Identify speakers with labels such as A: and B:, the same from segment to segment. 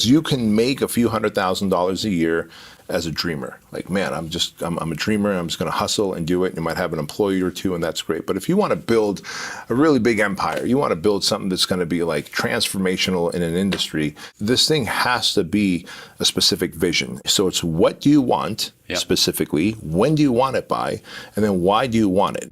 A: Because you can make a few $100,000 a year as a dreamer. Like, man, I'm a dreamer, I'm just gonna hustle and do it. You might have an employee or two, and that's great. But if you wanna build a really big empire, you wanna build something that's gonna be like transformational in an industry, this thing has to be a specific vision. So it's what do you want specifically, when do you want it by, and then why do you want it?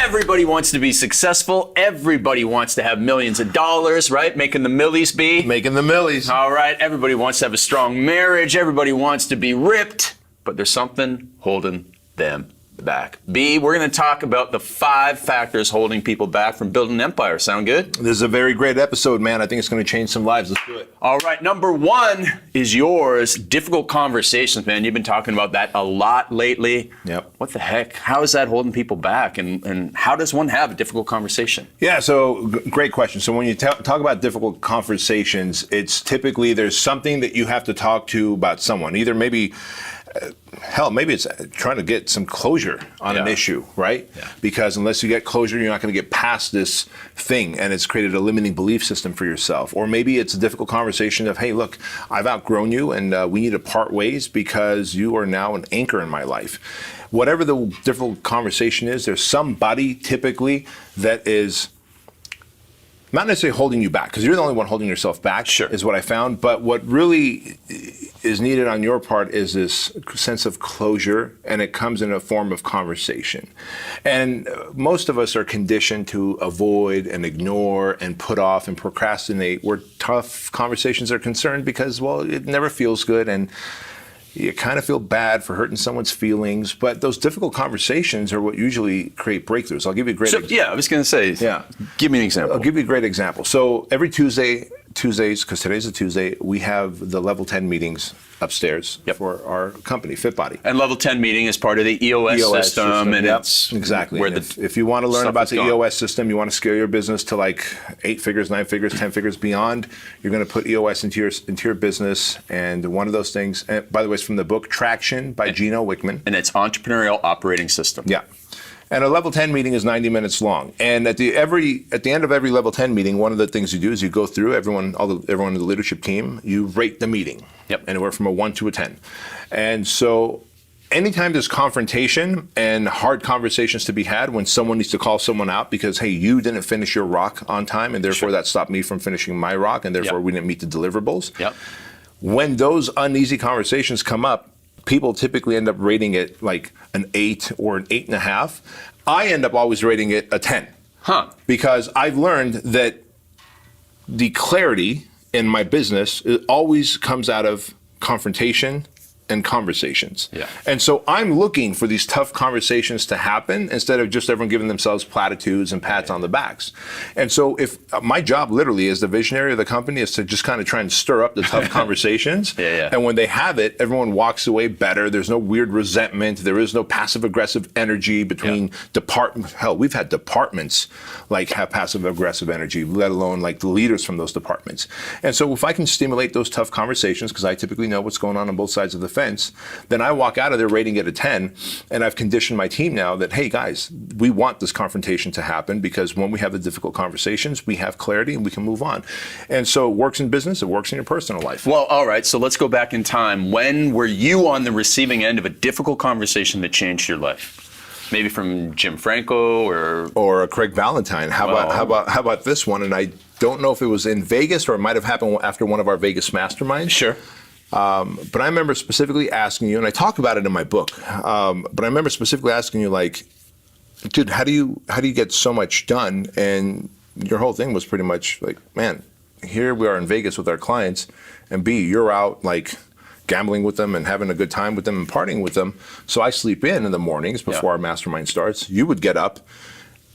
B: Everybody wants to be successful. Everybody wants to have millions of dollars, right? Making the millies be.
A: Making the millies.
B: All right. Everybody wants to have a strong marriage. Everybody wants to be ripped. But there's something holding them back. B, we're going to talk about the 5 factors holding people back from building an empire. Sound good?
A: This is a very great episode, man. I think it's going to change some lives. Let's do it.
B: All right. Number 1 is yours. Difficult conversations, man. You've been talking about that a lot lately.
A: Yep.
B: What the heck? How is that holding people back? And how does one have a difficult conversation?
A: Yeah, so great question. So when you talk about difficult conversations, it's typically there's something that you have to talk to about someone. Either maybe maybe it's trying to get some closure on an issue, right? Yeah. Because unless you get closure, you're not going to get past this thing, and it's created a limiting belief system for yourself. Or maybe it's a difficult conversation of, hey, look, I've outgrown you, and we need to part ways because you are now an anchor in my life. Whatever the difficult conversation is, there's somebody typically that is not necessarily holding you back, because you're the only one holding yourself back, is what I found. But what really is needed on your part is this sense of closure, and it comes in a form of conversation. And most of us are conditioned to avoid and ignore and put off and procrastinate where tough conversations are concerned because, well, it never feels good, and you kind of feel bad for hurting someone's feelings, but those difficult conversations are what usually create breakthroughs. I'll give you a great example.
B: Yeah, I was going to say, give me an example.
A: I'll give you a great example. So every Tuesdays, because today's a Tuesday, we have the level 10 meetings upstairs for our company, FitBody.
B: And level 10 meeting is part of the EOS system. And it's
A: exactly.
B: Where
A: if you want to learn about the EOS system, you want to scale your business to like 8 figures, 9 figures, 10 figures beyond, you're going to put EOS into your business. And one of those things, and by the way, it's from the book Traction by Gino Wickman.
B: And it's Entrepreneurial Operating System.
A: Yeah. And a level 10 meeting is 90 minutes long. And at the end of every level 10 meeting, one of the things you do is you go through everyone in the leadership team, you rate the meeting.
B: Yep.
A: Anywhere from a 1 to a 10. And so anytime there's confrontation and hard conversations to be had when someone needs to call someone out because, hey, you didn't finish your rock on time, and therefore that stopped me from finishing my rock, and therefore we didn't meet the deliverables.
B: Yep.
A: When those uneasy conversations come up, people typically end up rating it like an 8 or an 8.5. I end up always rating it a 10. Because I've learned that the clarity in my business always comes out of confrontation and conversations.
B: Yeah.
A: And so I'm looking for these tough conversations to happen instead of just everyone giving themselves platitudes and pats on the backs. And so if my job literally as the visionary of the company is to just kind of try and stir up the tough conversations. And when they have it, everyone walks away better. There's no weird resentment. There is no passive aggressive energy between departments. Hell, we've had departments like have passive aggressive energy, let alone like the leaders from those departments. And so if I can stimulate those tough conversations, because I typically know what's going on both sides of the fence, then I walk out of there rating it a 10, and I've conditioned my team now that, hey guys, we want this confrontation to happen because when we have the difficult conversations, we have clarity and we can move on. And so it works in business, it works in your personal life.
B: Well, all right, so let's go back in time. When were you on the receiving end of a difficult conversation that changed your life? Maybe from Jim Franco
A: or Craig Ballantyne. How about this one? And I don't know if it was in Vegas or it might have happened after one of our Vegas masterminds.
B: Sure.
A: But I remember specifically asking you, and I talk about it in my book, but I remember specifically asking you, like, dude, how do you get so much done? And your whole thing was pretty much like, man, here we are in Vegas with our clients, and B, you're out like gambling with them and having a good time with them and partying with them. So I sleep in the mornings before our mastermind starts. You would get up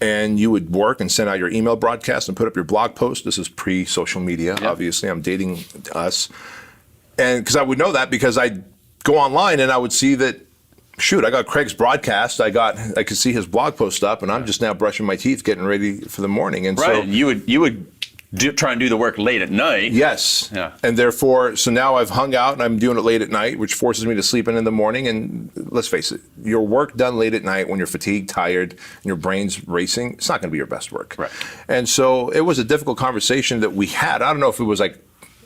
A: and you would work and send out your email broadcast and put up your blog post. This is pre-social media, obviously. I'm dating us. And because I would know that because I'd go online and I would see that, shoot, I got Craig's broadcast. I could see his blog post up, and I'm just now brushing my teeth, getting ready for the morning. And
B: so you would try and do the work late at night.
A: Yes.
B: Yeah.
A: And therefore, so now I've hung out and I'm doing it late at night, which forces me to sleep in the morning. And let's face it, your work done late at night when you're fatigued, tired, and your brain's racing, it's not going to be your best work.
B: Right.
A: And so it was a difficult conversation that we had. I don't know if it was like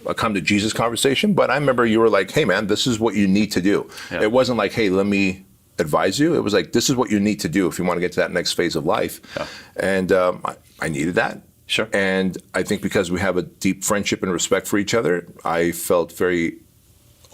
A: a come to Jesus conversation, but I remember you were like, hey man, this is what you need to do.
B: Yeah.
A: It wasn't like, hey, let me advise you. It was like, this is what you need to do if you want to get to that next phase of life.
B: Yeah.
A: And I needed that.
B: Sure.
A: And I think because we have a deep friendship and respect for each other, I felt very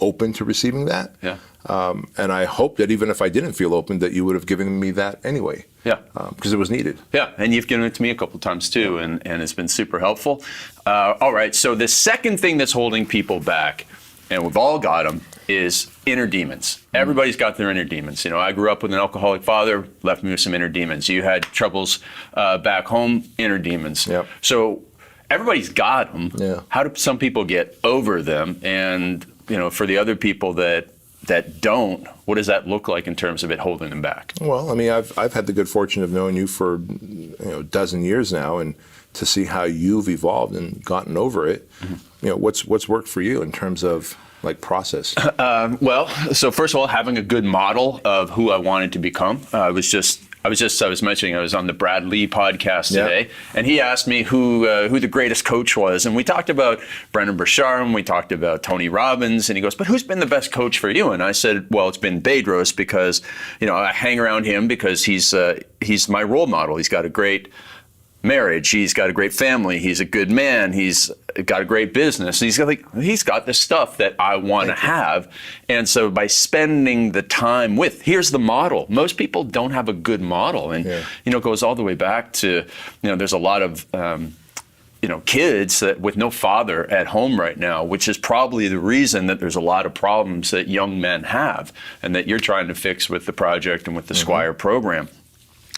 A: open to receiving that.
B: Yeah.
A: And I hope that even if I didn't feel open, that you would have given me that anyway.
B: Yeah.
A: Because it was needed.
B: Yeah, and you've given it to me a couple times too, and it's been super helpful. All right, so the second thing that's holding people back, and we've all got them, is inner demons. Everybody's got their inner demons. You know, I grew up with an alcoholic father, left me with some inner demons. You had troubles back home, inner demons.
A: Yep.
B: So everybody's got them.
A: Yeah. How
B: do some people get over them? And, you know, for the other people that don't, what does that look like in terms of it holding them back?
A: Well, I mean, I've had the good fortune of knowing you for a dozen years now, and to see how you've evolved and gotten over it. You know, what's worked for you in terms of like process?
B: Well, so first of all, having a good model of who I wanted to become. I was mentioning I was on the Brad Lee podcast today, and he asked me who the greatest coach was, and we talked about Brendan Burchard, and we talked about Tony Robbins, and he goes, "But who's been the best coach for you?" And I said, "Well, it's been Bedros, because you know I hang around him because he's my role model. He's got a great marriage, he's got a great family, he's a good man, he's got a great business, and he's got the stuff that I want to have." And so by spending the time here's the model. Most people don't have a good model, and you know, it goes all the way back to, you know, there's a lot of you know, kids that with no father at home right now, which is probably the reason that there's a lot of problems that young men have, and that you're trying to fix with the project and with the Squire program.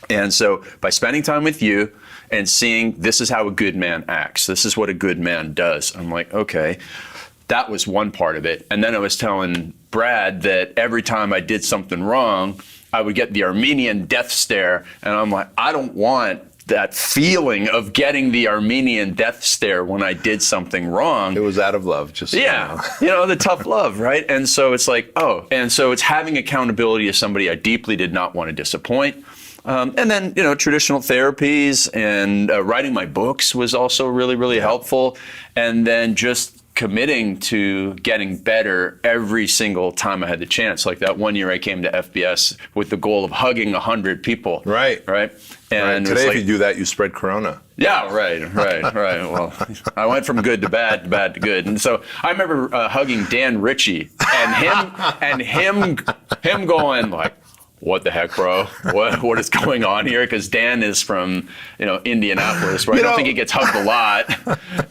B: And so by spending time with you and seeing this is how a good man acts, this is what a good man does, I'm like, okay, that was one part of it. And then I was telling Brad that every time I did something wrong, I would get the Armenian death stare. And I'm like, I don't want that feeling of getting the Armenian death stare when I did something wrong.
A: It was out of love, just
B: you know, the tough love, right? And so it's like, and so it's having accountability to somebody I deeply did not want to disappoint. And then, you know, traditional therapies and writing my books was also really, really helpful. And then just committing to getting better every single time I had the chance. Like that one year I came to FBS with the goal of hugging 100 people. Right. And
A: today, if you do that, you spread corona.
B: Yeah, right. Well, I went from good to bad, bad to good. And so I remember hugging Dan Ritchie and him going like, "What the heck, bro? What is going on here?" Because Dan is from, you know, Indianapolis, where I don't think he gets hugged a lot.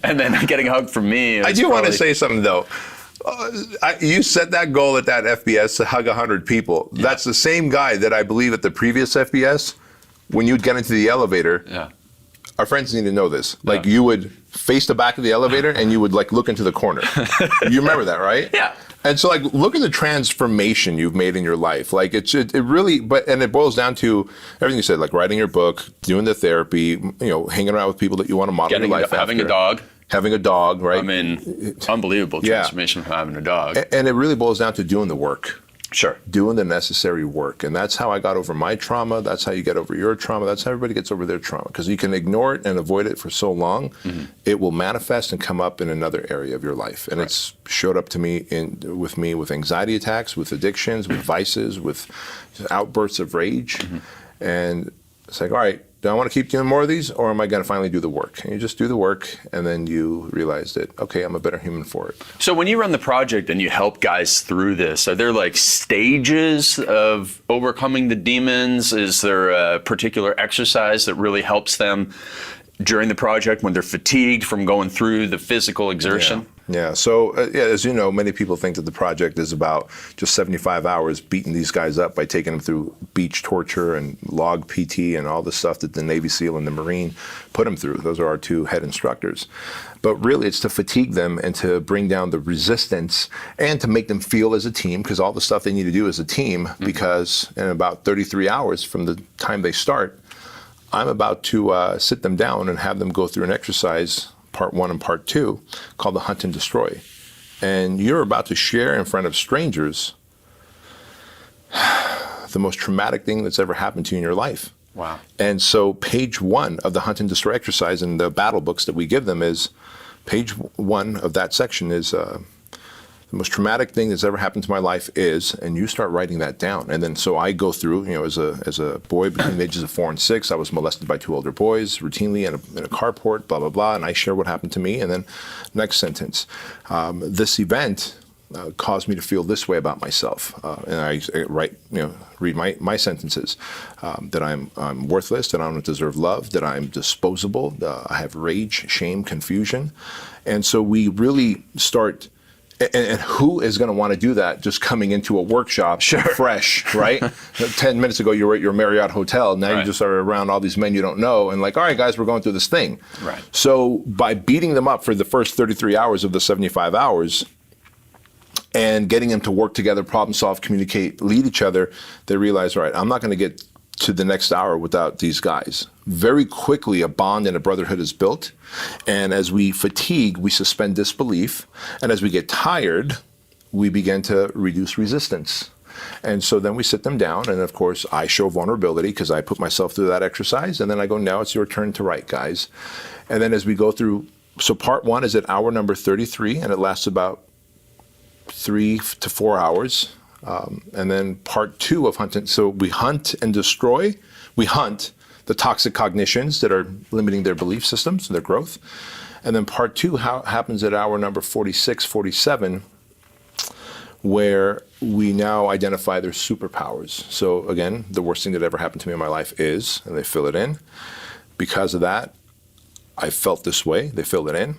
B: And then getting hugged from me.
A: I do want to say something though. You set that goal at that FBS to hug 100 people. Yeah. That's the same guy that I believe at the previous FBS, when you'd get into the elevator. Yeah. Our friends need to know this. Like you would face the back of the elevator and you would like look into the corner. You remember that, right? Yeah. And so, like, look at the transformation you've made in your life. Like, it really, and it boils down to everything you said, like writing your book, doing the therapy, you know, hanging around with people that you want to model your life after. Having a dog, right?
B: I mean, unbelievable transformation from having a dog.
A: And it really boils down to doing the work.
B: Sure.
A: Doing the necessary work. And that's how I got over my trauma. That's how you get over your trauma. That's how everybody gets over their trauma. Because you can ignore it and avoid it for so long, it will manifest and come up in another area of your life. And it's showed up to me with anxiety attacks, with addictions, with vices, with outbursts of rage. And it's like, all right, do I want to keep doing more of these, or am I going to finally do the work? And you just do the work, and then you realize that, okay, I'm a better human for it.
B: So when you run the project and you help guys through this, are there like stages of overcoming the demons? Is there a particular exercise that really helps them during the project when they're fatigued from going through the physical exertion?
A: Yeah. So, as you know, many people think that the project is about just 75 hours beating these guys up by taking them through beach torture and log PT and all the stuff that the Navy SEAL and the Marine put them through. Those are our two head instructors. But really, it's to fatigue them and to bring down the resistance and to make them feel as a team, because all the stuff they need to do as a team, because in about 33 hours from the time they start, I'm about to sit them down and have them go through an exercise part 1 and part 2, called The Hunt and Destroy. And you're about to share in front of strangers the most traumatic thing that's ever happened to you in your life.
B: Wow.
A: And so page 1 of the Hunt and Destroy exercise in the battle books that we give them is, page 1 of that section is, the most traumatic thing that's ever happened to my life is, and you start writing that down. And then so I go through, as a boy between the ages of 4 and 6, I was molested by 2 older boys routinely in a carport, blah, blah, blah. And I share what happened to me. And then next sentence, this event caused me to feel this way about myself. And I write, read my sentences, that I'm worthless, that I don't deserve love, that I'm disposable, I have rage, shame, confusion. And so we really start. And who is going to want to do that just coming into a workshop fresh, right? 10 minutes ago, you were at your Marriott hotel. Now you just are around all these men you don't know. And like, all right, guys, we're going through this thing.
B: Right.
A: So by beating them up for the first 33 hours of the 75 hours and getting them to work together, problem solve, communicate, lead each other, they realize, all right, I'm not going to get to the next hour without these guys. Very quickly, a bond and a brotherhood is built. And as we fatigue, we suspend disbelief. And as we get tired, we begin to reduce resistance. And so then we sit them down. And of course, I show vulnerability because I put myself through that exercise. And then I go, now it's your turn to write, guys. And then as we go through, so part 1 is at hour number 33, and it lasts about 3 to 4 hours. And then part 2 of hunting, so we hunt and destroy. We hunt the toxic cognitions that are limiting their belief systems and their growth. And then part 2 happens at hour number 46, 47, where we now identify their superpowers. So again, the worst thing that ever happened to me in my life is, and they fill it in. Because of that, I felt this way. They fill it in.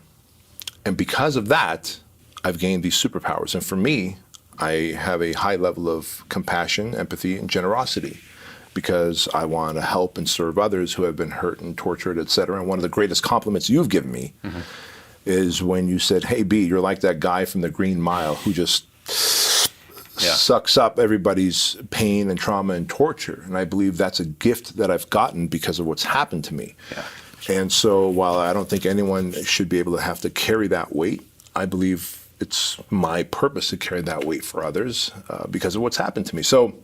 A: And because of that, I've gained these superpowers. And for me, I have a high level of compassion, empathy, and generosity because I want to help and serve others who have been hurt and tortured, et cetera. And one of the greatest compliments you've given me is when you said, hey, B, you're like that guy from the Green Mile who just sucks up everybody's pain and trauma and torture. And I believe that's a gift that I've gotten because of what's happened to me. Yeah. And so while I don't think anyone should be able to have to carry that weight, I believe it's my purpose to carry that weight for others because of what's happened to me. So,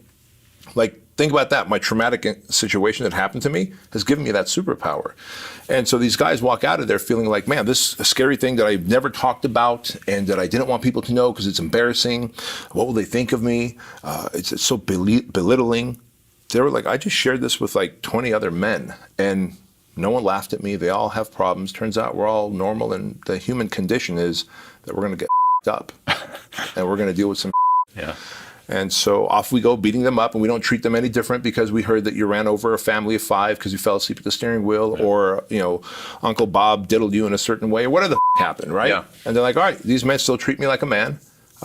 A: think about that. My traumatic situation that happened to me has given me that superpower. And so these guys walk out of there feeling like, man, this is a scary thing that I've never talked about and that I didn't want people to know because it's embarrassing. What will they think of me? It's so belittling. They were like, I just shared this with 20 other men and no one laughed at me. They all have problems. Turns out we're all normal, and the human condition is that we're going to get up and we're going to deal with some And so off we go, beating them up, and we don't treat them any different because we heard that you ran over a family of 5 because you fell asleep at the steering wheel, or Uncle Bob diddled you in a certain way, or whatever the happened, right? Yeah. And they're like, all right, these men still treat me like a man,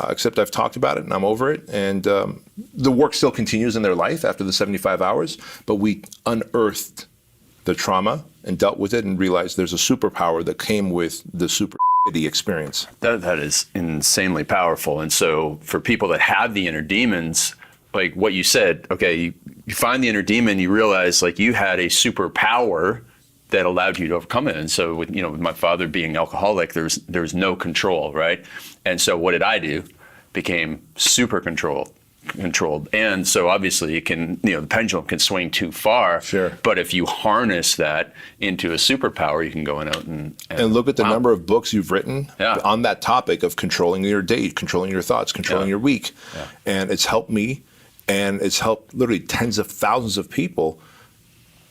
A: except I've talked about it and I'm over it. And the work still continues in their life after the 75 hours, but we unearthed the trauma and dealt with it and realized there's a superpower that came with the experience.
B: That is insanely powerful. And so for people that have the inner demons, like what you said, okay, you find the inner demon, you realize you had a superpower that allowed you to overcome it. And so with my father being alcoholic, there was no control, right? And so what did I do? Became super controlled. And so obviously it can, the pendulum can swing too far.
A: Sure.
B: But if you harness that into a superpower, you can go out and
A: look at the number of books you've written on that topic of controlling your day, controlling your thoughts, controlling your week. Yeah. And it's helped me, and it's helped literally tens of thousands of people.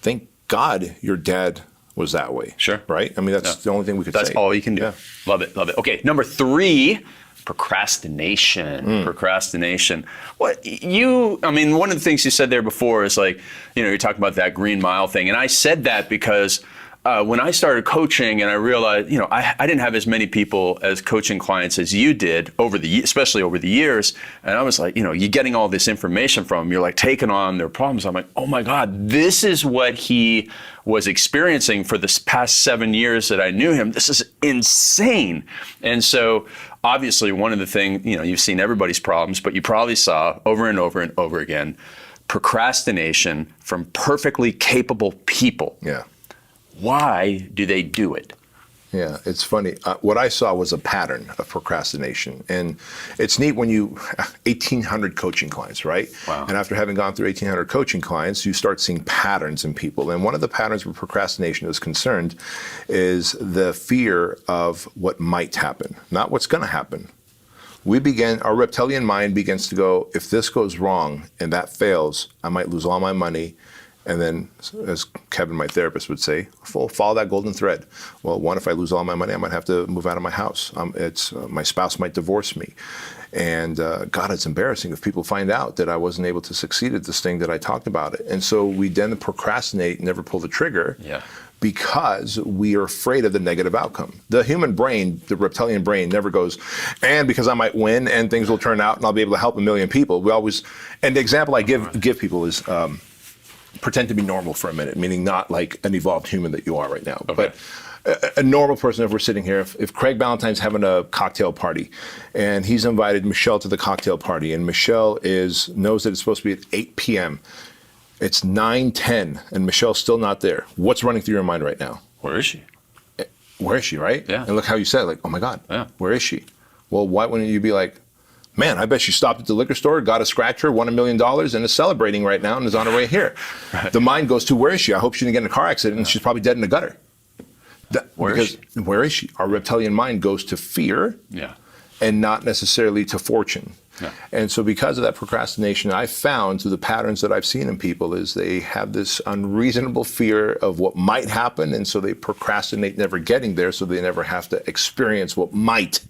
A: Thank God your dad was that way.
B: Sure.
A: Right? I mean, that's the only thing we could say.
B: That's all you can do. Yeah. Love it. Okay, number 3. Procrastination. Procrastination. One of the things you said there before is you're talking about that Green Mile thing. And I said that because when I started coaching and I realized, I didn't have as many people as coaching clients as you did especially over the years. And I was like, you're getting all this information from them. You're taking on their problems. I'm like, oh my God, this is what he was experiencing for this past 7 years that I knew him. This is insane. And so obviously one of the things, you've seen everybody's problems, but you probably saw over and over and over again, procrastination from perfectly capable people.
A: Yeah.
B: Why do they do it?
A: Yeah, it's funny. What I saw was a pattern of procrastination. And it's neat when you, 1,800 coaching clients, right?
B: Wow.
A: And after having gone through 1,800 coaching clients, you start seeing patterns in people. And one of the patterns where procrastination is concerned is the fear of what might happen, not what's going to happen. Our reptilian mind begins to go, if this goes wrong and that fails, I might lose all my money. And then, as Kevin, my therapist, would say, follow that golden thread. Well, one, if I lose all my money, I might have to move out of my house. My spouse might divorce me. And God, it's embarrassing if people find out that I wasn't able to succeed at this thing that I talked about it. And so we then procrastinate, never pull the trigger.
B: Yeah.
A: Because we are afraid of the negative outcome. The human brain, the reptilian brain, never goes, and because I might win and things will turn out and I'll be able to help a million people. And the example I give people is, pretend to be normal for a minute, meaning not like an evolved human that you are right now.
B: Okay.
A: But a normal person, if we're sitting here, if Craig Ballantyne's having a cocktail party and he's invited Michelle to the cocktail party and Michelle knows that it's supposed to be at 8 p.m., it's 9:10 and Michelle's still not there. What's running through your mind right now?
B: Where is she?
A: Where is she, right?
B: Yeah.
A: And look how you said it, like, oh my God,
B: yeah.
A: Where is she? Well, why wouldn't you be like, man, I bet she stopped at the liquor store, got a scratcher, won $1 million, and is celebrating right now and is on her way here. Right. The mind goes to, where is she? I hope she didn't get in a car accident and she's probably dead in the gutter. Where is she? Our reptilian mind goes to fear and not necessarily to fortune. Yeah. And so because of that procrastination, I found through the patterns that I've seen in people is they have this unreasonable fear of what might happen, and so they procrastinate never getting there so they never have to experience what might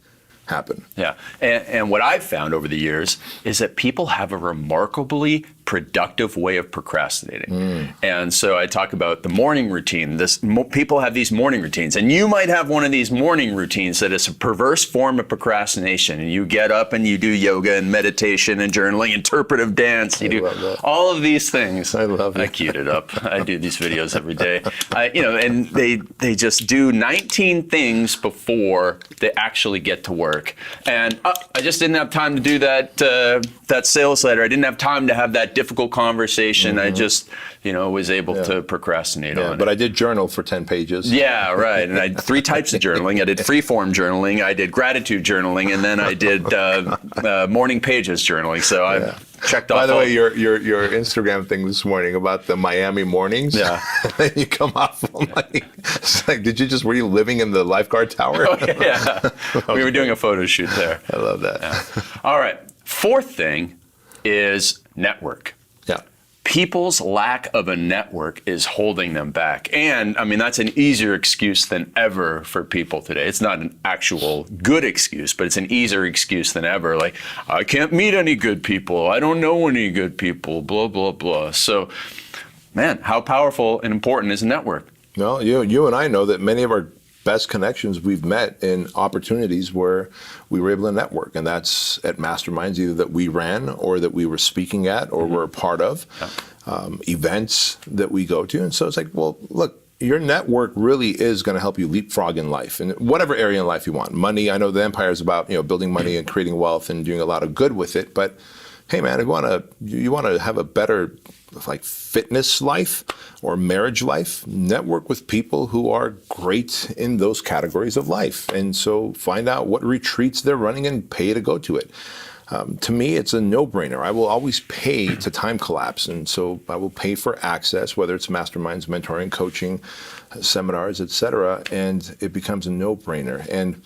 A: happen.
B: Yeah, and what I've found over the years is that people have a remarkably productive way of procrastinating. And so I talk about the morning routine. People have these morning routines, and you might have one of these morning routines that is a perverse form of procrastination. And you get up and you do yoga and meditation and journaling, interpretive dance. You do all of these things.
A: I love it.
B: I queued it up. I do these videos every day. And they just do 19 things before they actually get to work. And I just didn't have time to do that sales letter. I didn't have time to have that difficult conversation. I just, was able to procrastinate on it.
A: But I did journal for 10 pages.
B: Yeah, right. And I had 3 types of journaling. I did free-form journaling, I did gratitude journaling, and then I did morning pages journing. So I checked off.
A: By the way, your Instagram thing this morning about the Miami mornings. Yeah. Then you come off like, it's like, were you living in the lifeguard tower?
B: Oh, yeah. We were doing a photo shoot there.
A: I love that.
B: Yeah. All right. 4th thing is network.
A: Yeah.
B: People's lack of a network is holding them back. And I mean, that's an easier excuse than ever for people today. It's not an actual good excuse, but it's an easier excuse than ever. Like, I can't meet any good people. I don't know any good people, blah, blah, blah. So, man, how powerful and important is a network?
A: Well, you and I know that many of our best connections we've met in opportunities where we were able to network, and that's at masterminds either that we ran or that we were speaking at or were a part of, events that we go to. And so it's like, well, look, your network really is going to help you leapfrog in life, in whatever area in life you want. Money, I know the empire is about building money and creating wealth and doing a lot of good with it, but hey man, you want to have a better fitness life or marriage life, network with people who are great in those categories of life. And so find out what retreats they're running and pay to go to it. To me, it's a no-brainer. I will always pay to time collapse. And so I will pay for access, whether it's masterminds, mentoring, coaching, seminars, et cetera. And it becomes a no-brainer. And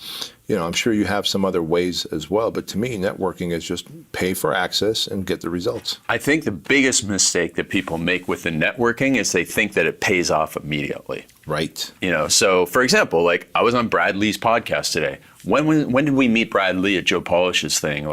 A: I'm sure you have some other ways as well, but to me, networking is just pay for access and get the results.
B: I think the biggest mistake that people make with the networking is they think that it pays off immediately.
A: Right.
B: So for example, I was on Brad Lee's podcast today. When did we meet Brad Lee at Joe Polish's thing?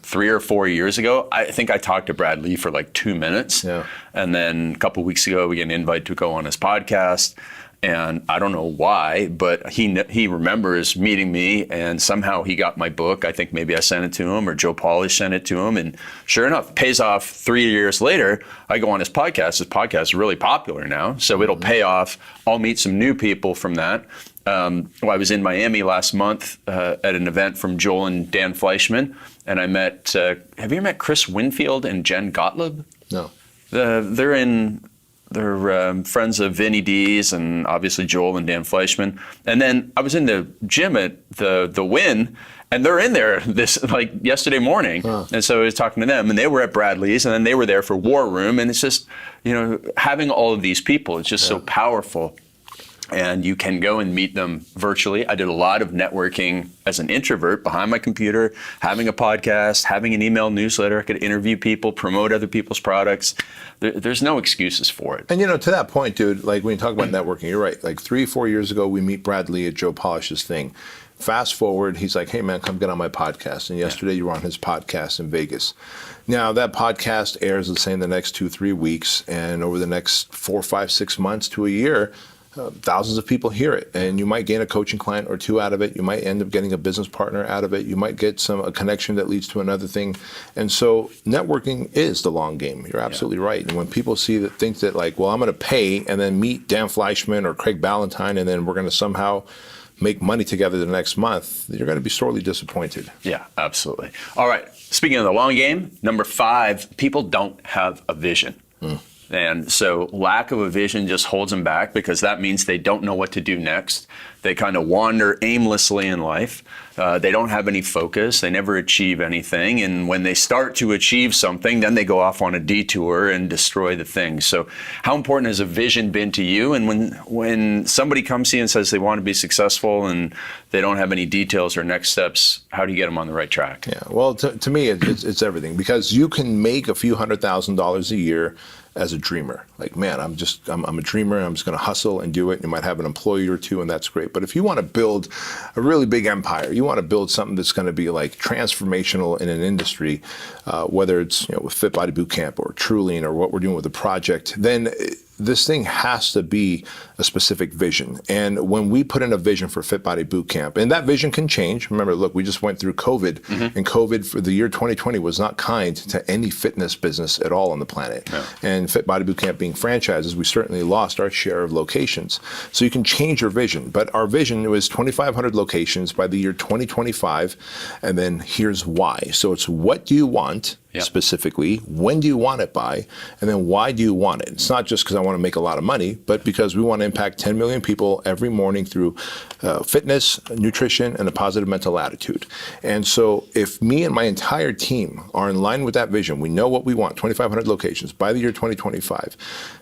B: 3 or 4 years ago? I think I talked to Brad Lee for 2 minutes. Yeah. And then a couple of weeks ago, we get an invite to go on his podcast. And I don't know why, but he remembers meeting me, and somehow he got my book. I think maybe I sent it to him, or Joe Polish sent it to him. And sure enough, pays off 3 years later. I go on his podcast. His podcast is really popular now, so it'll pay off. I'll meet some new people from that. I was in Miami last month at an event from Joel and Dan Fleischman, and I met, have you ever met Chris Winfield and Jen Gottlieb?
A: No.
B: They're in They're friends of Vinny D's and obviously Joel and Dan Fleischman. And then I was in the gym at the Wynn, and they're in there this like yesterday morning. And so I was talking to them, and they were at Bradley's, and then they were there for War Room. And it's just, having all of these people, it's just so powerful. And you can go and meet them virtually. I did a lot of networking as an introvert behind my computer, having a podcast, having an email newsletter. I could interview people, promote other people's products. There's no excuses for it.
A: And to that point, dude, like when you talk about networking, you're right. Like 3-4 years ago, we meet Bradley at Joe Polish's thing. Fast forward, he's like, hey man, come get on my podcast. And yesterday you were on his podcast in Vegas. Now that podcast airs, let's say in the next 2-3 weeks, and over the next 4, 5, 6 months to a year, thousands of people hear it, and you might gain a coaching client or two out of it. You might end up getting a business partner out of it. You might get a connection that leads to another thing. And so networking is the long game. You're absolutely right. And when people think that like, well, I'm going to pay and then meet Dan Fleischman or Craig Ballantyne, and then we're going to somehow make money together the next month, you're going to be sorely disappointed.
B: Yeah, absolutely. All right. Speaking of the long game, number 5, people don't have a vision. And so lack of a vision just holds them back, because that means they don't know what to do next. They kind of wander aimlessly in life. They don't have any focus. They never achieve anything. And when they start to achieve something, then they go off on a detour and destroy the thing. So how important has a vision been to you? And when somebody comes to you and says they want to be successful and they don't have any details or next steps, how do you get them on the right track?
A: Yeah, well, to me, it's everything, because you can make a few $100,000s a year as a dreamer. Like, man, I'm a dreamer, and I'm just going to hustle and do it. You might have an employee or two, and that's great. But if you want to build a really big empire, you want to build something that's going to be like transformational in an industry, whether it's with Fit Body Bootcamp or Trulian or what we're doing with the project, then this thing has to be a specific vision. And when we put in a vision for Fit Body Bootcamp, and that vision can change. Remember, look, we just went through COVID, and COVID for the year 2020 was not kind to any fitness business at all on the planet. No. And Fit Body Bootcamp being franchises, we certainly lost our share of locations. So you can change your vision, but our vision was 2,500 locations by the year 2025, and then here's why. So it's what do you want? Specifically, when do you want it by, and then why do you want it? It's not just because I want to make a lot of money, but because we want to impact 10 million people every morning through fitness, nutrition, and a positive mental attitude. And so if me and my entire team are in line with that vision, we know what we want, 2,500 locations by the year 2025,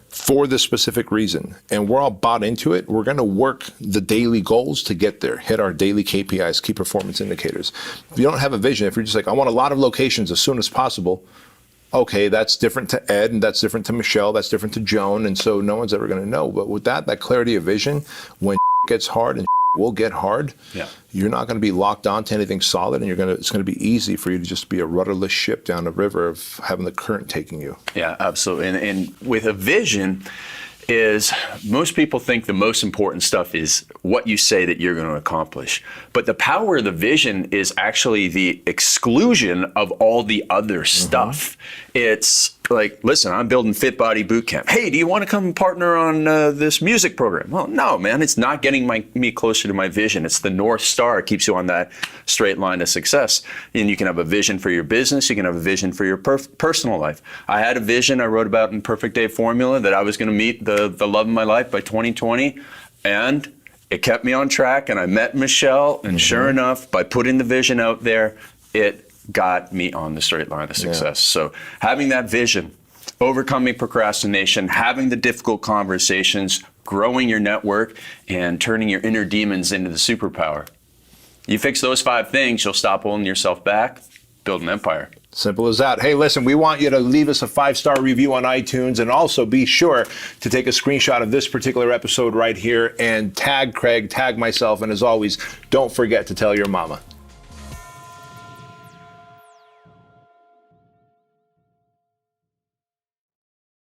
A: for this specific reason, and we're all bought into it, we're going to work the daily goals to get there, hit our daily KPIs, key performance indicators. If you don't have a vision, if you're just like, I want a lot of locations as soon as possible, okay, that's different to Ed, and that's different to Michelle, that's different to Joan, and so no one's ever going to know. But with that clarity of vision, when gets hard, and will get hard, you're not going to be locked onto anything solid, and it's going to be easy for you to just be a rudderless ship down the river of having the current taking you.
B: Yeah, absolutely. And with a vision, is most people think the most important stuff is what you say that you're going to accomplish. But the power of the vision is actually the exclusion of all the other stuff. It's like, listen, I'm building Fit Body Bootcamp. Hey, do you want to come partner on this music program? Well, no, man, it's not getting me closer to my vision. It's the North Star. It keeps you on that straight line to success. And you can have a vision for your business. You can have a vision for your personal life. I had a vision I wrote about in Perfect Day Formula that I was going to meet the love of my life by 2020. And it kept me on track. And I met Michelle. And sure enough, by putting the vision out there, it got me on the straight line of success. So having that vision, overcoming procrastination, having the difficult conversations, growing your network, and turning your inner demons into the superpower. You fix those 5 things, you'll stop holding yourself back, build an empire.
A: Simple as that. Hey, listen, we want you to leave us a 5-star review on iTunes, and also be sure to take a screenshot of this particular episode right here and tag Craig, tag myself, and as always, don't forget to tell your mama.